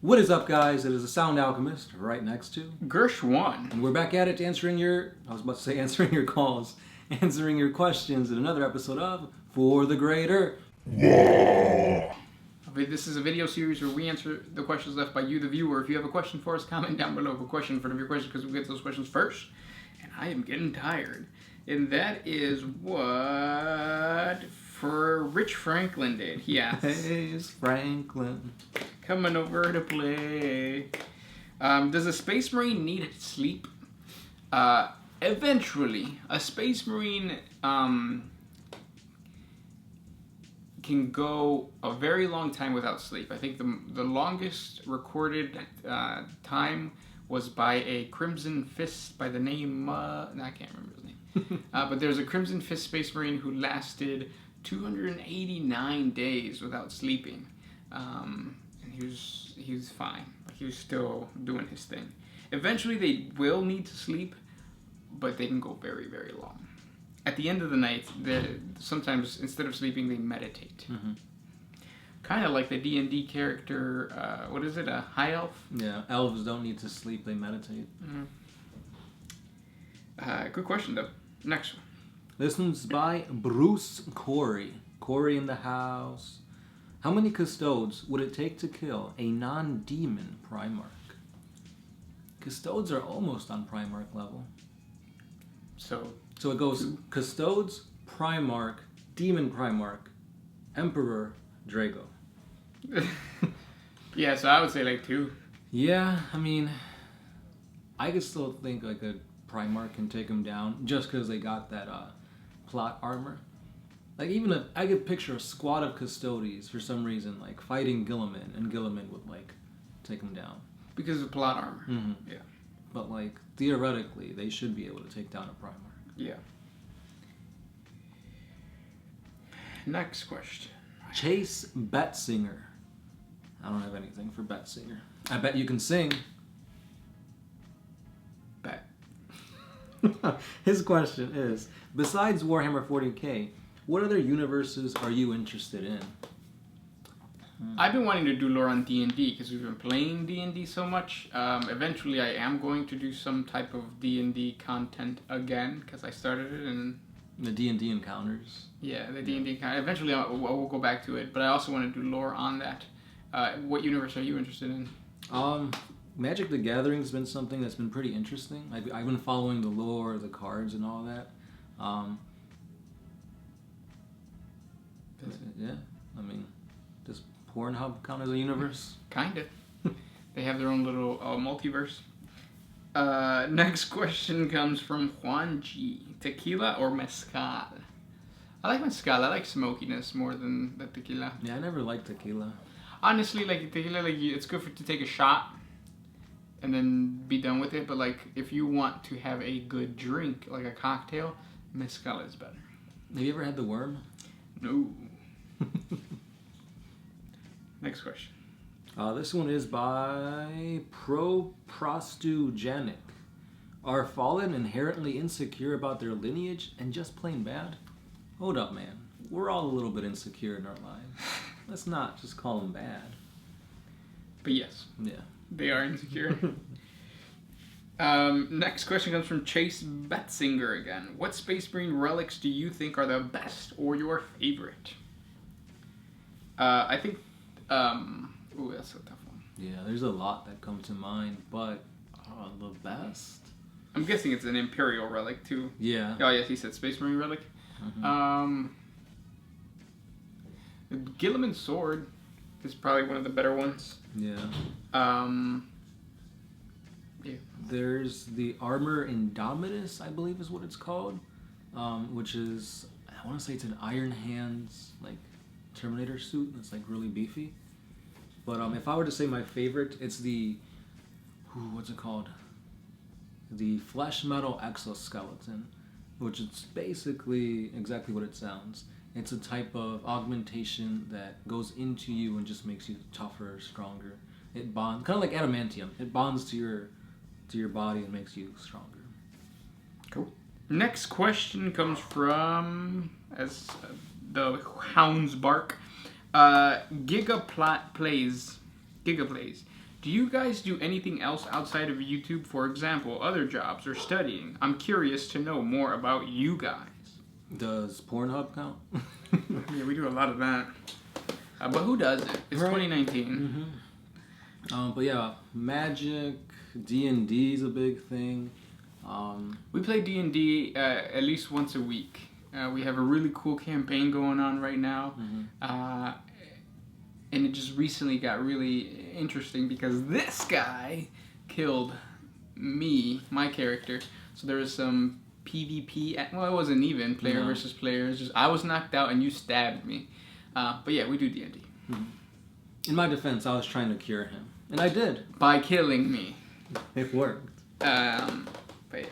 What is up, guys? It is the Sound Alchemist right next to Gersh1. And we're back at it answering your calls, answering your questions in another episode of For the Greater. This is a video series where we answer the questions left by you, the viewer. If you have a question for us, comment down below a question for your questions because we'll get to those questions first. And I am getting tired. And that is what for Rich Franklin did. He asked. Hey, it's Franklin. Coming over to play. Does a Space Marine need sleep? Eventually, a Space Marine can go a very long time without sleep. I think the longest recorded time was by a Crimson Fist by the name, I can't remember his name. But there's a Crimson Fist Space Marine who lasted 289 days without sleeping. And he was fine. Like, he was still doing his thing. Eventually they will need to sleep, but they can go very, very long. At the end of the night, sometimes instead of sleeping, they meditate. Mm-hmm. Kind of like the D&D character, what is it, a high elf? Yeah, elves don't need to sleep, they meditate. Mm-hmm. Good question, though. Next one. This one's by Bruce Corey. Corey in the house. How many custodes would it take to kill a non-demon Primarch? Custodes are almost on Primarch level. So it goes Custodes, Primarch, Demon Primarch, Emperor, Drago. Yeah, so I would say like 2. Yeah, I mean, I could still think like a Primarch can take him down just because they got that plot armor. Like, even I could picture a squad of Custodes for some reason, like, fighting Guilliman, and Guilliman would, like, take him down. Because of plot armor. Mm-hmm. Yeah. But, like, theoretically, they should be able to take down a Primarch. Yeah. Next question. Chase Betsinger. I don't have anything for Betsinger. I bet you can sing. Bet. His question is, besides Warhammer 40K, what other universes are you interested in? I've been wanting to do lore on D&D because we've been playing D&D so much. Eventually, I am going to do some type of D&D content again because I started it and the D&D encounters. Yeah, the D&D encounters. Eventually, I will go back to it, but I also want to do lore on that. What universe are you interested in? Magic the Gathering's been something that's been pretty interesting. I've been following the lore, the cards, and all that. Yeah, I mean, does Pornhub count as a universe? Kinda. They have their own little multiverse. Next question comes from Juan G. Tequila or mezcal? I like mezcal. I like smokiness more than the tequila. Yeah, I never liked tequila. Honestly, like tequila, like it's good to take a shot and then be done with it. But like, if you want to have a good drink, like a cocktail, mezcal is better. Have you ever had the worm? No. Next question. This one is by Prostugenic. Are Fallen inherently insecure about their lineage and just plain bad? Hold up, man. We're all a little bit insecure in our lives. Let's not just call them bad. But yes. Yeah. They are insecure. Next question comes from Chase Betsinger again. What Space Marine relics do you think are the best or your favorite? I think... ooh, that's a tough one. Yeah, there's a lot that come to mind, but the best? I'm guessing it's an Imperial relic, too. Yeah. Oh, yes, he said Space Marine relic. Mm-hmm. Guilliman's sword is probably one of the better ones. Yeah. Yeah. There's the Armor Indomitus, I believe is what it's called, which is, I want to say it's an Iron Hands, like, Terminator suit that's, like, really beefy. But if I were to say my favorite, it's the, what's it called? The Flesh Metal Exoskeleton, which is basically exactly what it sounds. It's a type of augmentation that goes into you and just makes you tougher, stronger. It bonds, kind of like adamantium. It bonds to your body and makes you stronger. Cool. Next question comes from the Hounds Bark. Giga Plays. Do you guys do anything else outside of YouTube? For example, other jobs or studying? I'm curious to know more about you guys. Does Pornhub count? Yeah, we do a lot of that. But who doesn't? It's Right. 2019. But yeah, Magic, D&D is a big thing. We play D&D at least once a week. We have a really cool campaign going on right now. And it just recently got really interesting because this guy killed me, my character. So there was some PvP. Well, it wasn't even player versus player. It's just I was knocked out and you stabbed me. But yeah, we do D&D. In my defense, I was trying to cure him. And I did. By killing me. It worked. But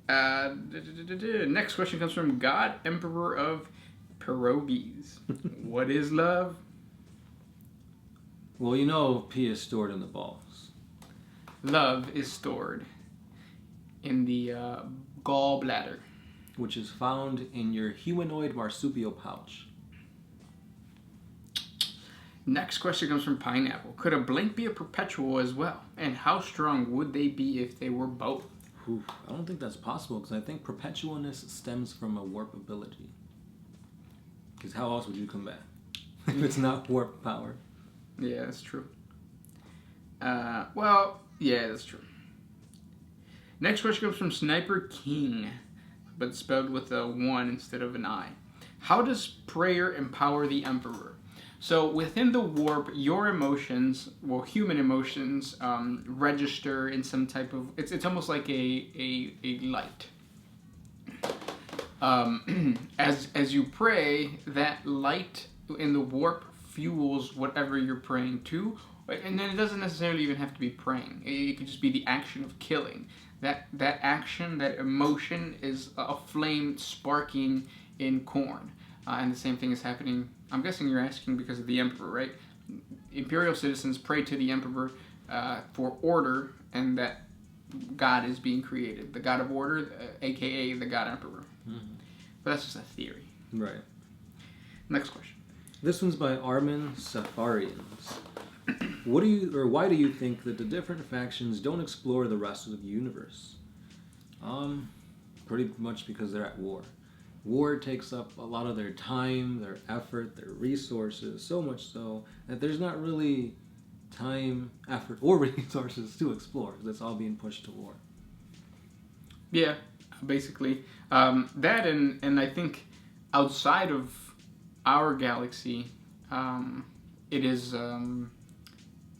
yeah. Next question comes from God Emperor of Pierogies. What is love? Well, you know pee is stored in the balls. Love is stored in the gallbladder. Which is found in your humanoid marsupial pouch. Next question comes from Pineapple. Could a blink be a perpetual as well? And how strong would they be if they were both? Oof, I don't think that's possible because I think perpetualness stems from a warp ability. Because how else would you come back if it's not warp power? Yeah, that's true. Well, yeah, that's true. Next question comes from Sniper King, but spelled with a 1 instead of an I. How does prayer empower the Emperor? So within the warp, your emotions, well, human emotions, register in some type of. It's almost like a light. As you pray, that light in the warp fuels whatever you're praying to, and then it doesn't necessarily even have to be praying. It could just be the action of killing. That action, that emotion, is a flame sparking in corn, and the same thing is happening. I'm guessing you're asking because of the Emperor, right? Imperial citizens pray to the Emperor for order, and that God is being created. The God of order, aka the God Emperor. But that's just a theory. Right. Next question. This one's by Armin Safarians. Why do you think that the different factions don't explore the rest of the universe? Pretty much because they're at war. War takes up a lot of their time, their effort, their resources, so much so that there's not really time, effort, or resources to explore. That's all being pushed to war. Yeah, basically. That and I think outside of our galaxy, it is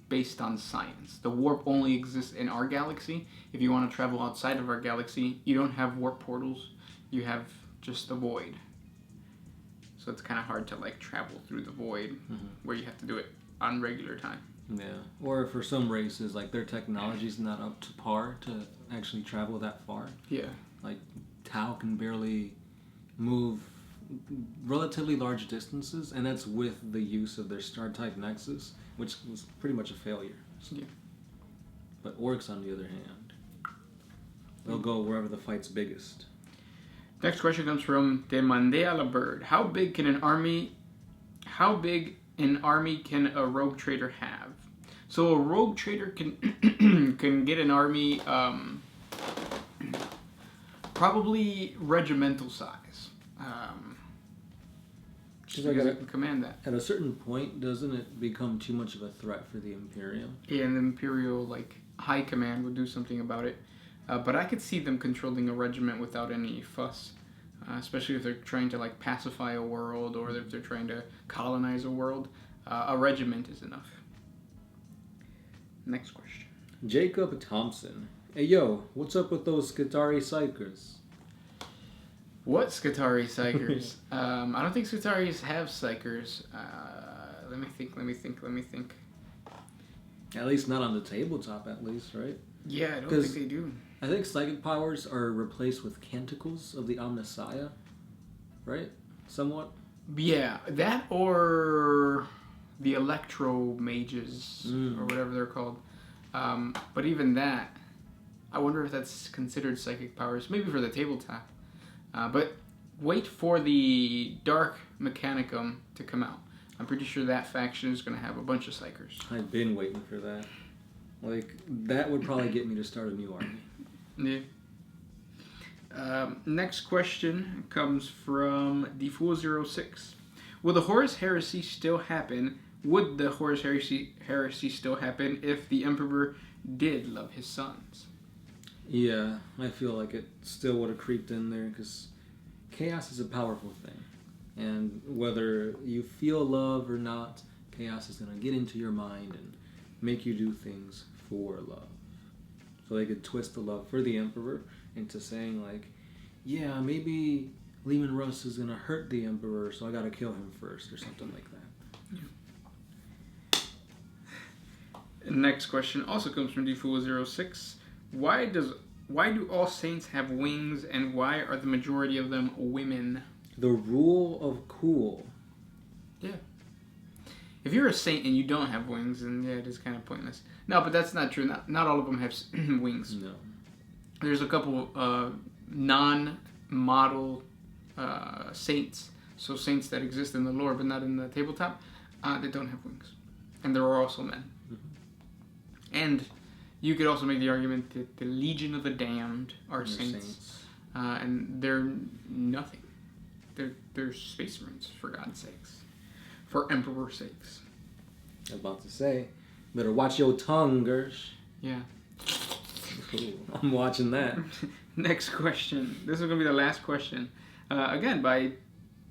based on science. The warp only exists in our galaxy. If you want to travel outside of our galaxy, you don't have warp portals. You have just the void. So it's kind of hard to like travel through the void where you have to do it on regular time. Yeah, or for some races, like their technology's not up to par to actually travel that far. Yeah. Like Tau can barely move relatively large distances, and that's with the use of their star-type nexus, which was pretty much a failure. So. Yeah. But orcs, on the other hand, they'll go wherever the fight's biggest. Next question comes from Demandea la Bird. How big an army can a rogue trader have? So a rogue trader can get an army probably regimental size. Because it can command that. At a certain point, doesn't it become too much of a threat for the Imperium? Yeah, and the Imperial high command would do something about it. But I could see them controlling a regiment without any fuss, especially if they're trying to pacify a world or if they're trying to colonize a world. A regiment is enough. Next question. Jacob Thompson. Hey yo, what's up with those Skitarii Psychers? What Skitarii Psychers? I don't think Skitaris have Psychers. Let me think. At least not on the tabletop, at least, right? Yeah, I don't think they do. I think psychic powers are replaced with canticles of the Omnissiah, right? Somewhat? Yeah, that or the Electro Mages, or whatever they're called. But even that, I wonder if that's considered psychic powers. Maybe for the tabletop. But wait for the Dark Mechanicum to come out. I'm pretty sure that faction is going to have a bunch of Psychers. I've been waiting for that. Like, that would probably get me to start a new army. Yeah. Next question comes from D406. Will the Horus heresy still happen? Would the Horus heresy still happen if the Emperor did love his sons? Yeah, I feel like it still would have creeped in there, because chaos is a powerful thing. And whether you feel love or not, chaos is going to get into your mind and make you do things for love. So they could twist the love for the Emperor into saying, like, yeah, maybe Lehman Russ is going to hurt the Emperor, so I got to kill him first, or something like that. Yeah. Next question also comes from D406. Why do all saints have wings, and why are the majority of them women? The rule of cool. Yeah. If you're a saint and you don't have wings, then yeah, it is kind of pointless. No, but that's not true. Not all of them have wings. No. There's a couple non-model saints, so saints that exist in the lore but not in the tabletop, that don't have wings. And there are also men. Mm-hmm. And you could also make the argument that the Legion of the Damned are saints. And they're nothing. They're Space Marines, for God's sakes. For Emperor's sakes. I was about to say, better watch your tongue, Gersh. Yeah. I'm watching that. Next question. This is going to be the last question. Again, by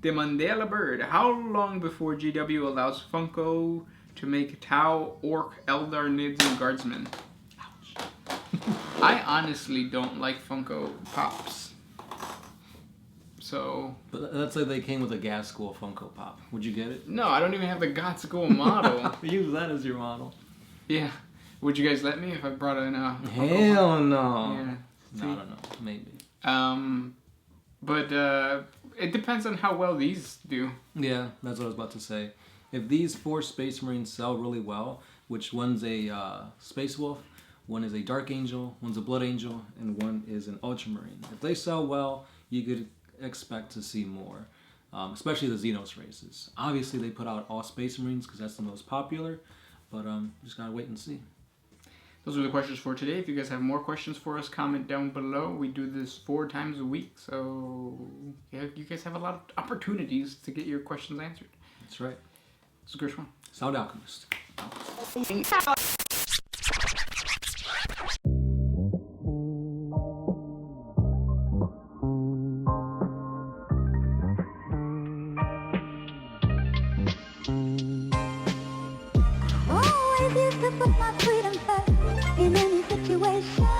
the Mandela Bird. How long before GW allows Funko to make Tau, Orc, Eldar, Nids, and Guardsmen? Ouch. I honestly don't like Funko Pops. So... But that's like they came with a gas school Funko Pop. Would you get it? No, I don't even have the God School model. Use that as your model. Yeah. Would you guys let me if I brought in a Funko Hell Pop? no. Yeah. No, I don't know. Maybe. But it depends on how well these do. Yeah, that's what I was about to say. If these 4 Space Marines sell really well, which one's a Space Wolf, one is a Dark Angel, one's a Blood Angel, and one is an Ultramarine. If they sell well, you could expect to see more, especially the Xenos races. Obviously, they put out all Space Marines because that's the most popular, but just gotta wait and see. Those are the questions for today. If you guys have more questions for us, comment down below. We do this 4 times a week, so yeah, you guys have a lot of opportunities to get your questions answered. That's right. This is Gershwin. Sound Alchemist. Always used to put my freedom first in any situation.